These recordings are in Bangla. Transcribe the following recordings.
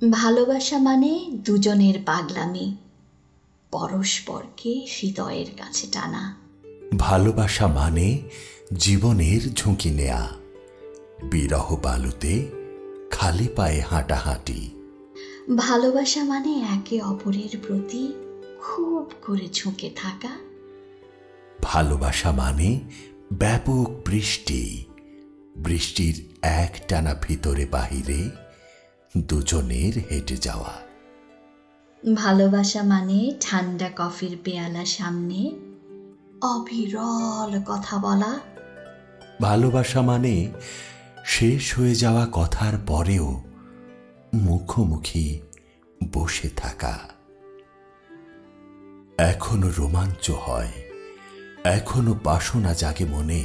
ভালোবাসা মানে দুজনের পাগলামি, পরস্পরকে হৃদয়ের কাছে টানা। ভালোবাসা মানে জীবনের ঝুঁকি নেয়া, বিরহ বালুতে খালি পায়ে হাঁটাহাঁটি। ভালোবাসা মানে একে অপরের প্রতি খুব করে ঝুঁকে থাকা। ভালোবাসা মানে ব্যাপক বৃষ্টি, বৃষ্টির একটানা ভিতরে বাহিরে দুজনের হেঁটে যাওয়া। ভালোবাসা মানে ঠান্ডা কফির পেয়ালা সামনে অবিরল কথা বলা। ভালোবাসা মানে শেষ হয়ে যাওয়া কথার পরেও মুখোমুখি বসে থাকা। এখনো রোমাঞ্চ হয়, এখনো বাসনা জাগে মনে,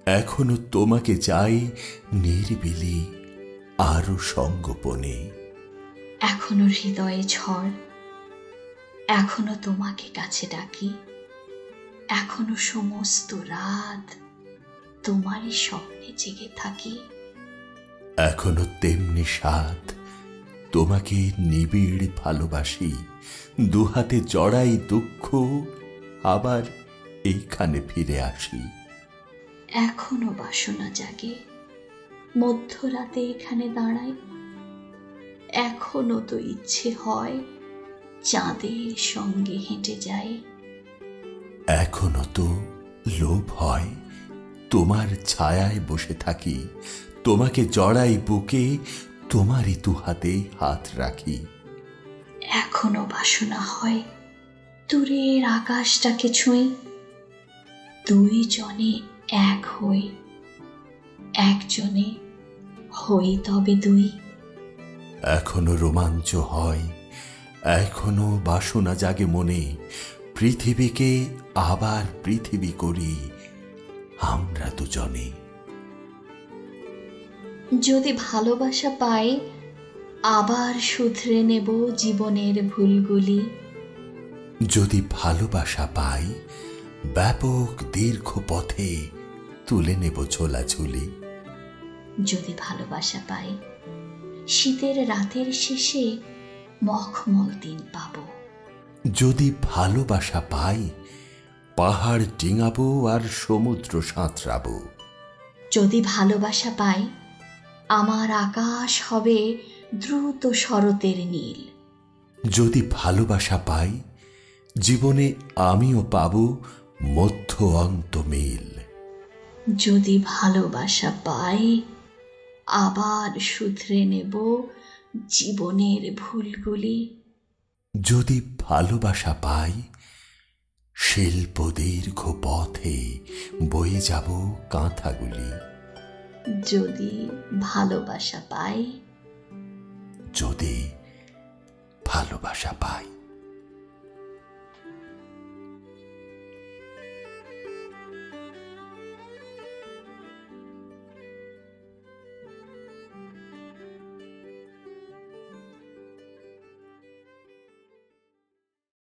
এখনো তোমাকে চাই নিরিবিলি আরো সঙ্গোপনে। এখনো হৃদয়ে ঝড়, এখনো তোমাকে কাছে ডাকি, এখনো সমস্ত রাত তোমারই স্বপ্নে জেগে থাকি। এখনো তেমনি স্বাদ, তোমাকে নিবিড় ভালোবাসি, দুহাতে জড়াই দুঃখ, আবার এইখানে ফিরে আসি। এখনো বাসনা জাগে, মধ্যরাতে এখানে দাঁড়াই, এখনো তো ইচ্ছে হয় চাঁদের সঙ্গে হেঁটে যাই। এখনো তো লোভ হয় তোমার ছায়ায় বসে থাকি, তোমাকে জড়াই বুকে, তোমারই দুহাতে হাত রাখি। এখনো বাসনা হয় দূরের আকাশটাকে ছুঁই, দুই জনে এক হই, একজনে হই তবে দুই। এখনো রোমাঞ্চ হয়, এখনো বাসনা জাগে মনে, পৃথিবীকে আবার পৃথিবী করি আমরা দুজনে। যদি ভালোবাসা পাই আবার শুধরে নেব জীবনের ভুলগুলি। যদি ভালোবাসা পাই ব্যাপক দীর্ঘ পথে তুলে নেব ঝোলাঝুলি। যদি ভালোবাসা পাই শীতের রাতের শেষে মখমল দিন পাব। যদি ভালোবাসা পাই পাহাড় ডিঙাবো আর সমুদ্র সাঁতরাবো। যদি ভালোবাসা পাই আমার আকাশ হবে দ্রুত শরতের নীল। যদি ভালোবাসা পাই জীবনে আমিও পাবো মধ্য অন্ত মিল। যদি ভালোবাসা পাই আবার শুধরে নেব জীবনের ভুলগুলি। যদি ভালোবাসা পাই শিল্প দীর্ঘ পথে বয়ে যাব কাঁথাগুলি। যদি ভালোবাসা পাই যদি ভালোবাসা পাই।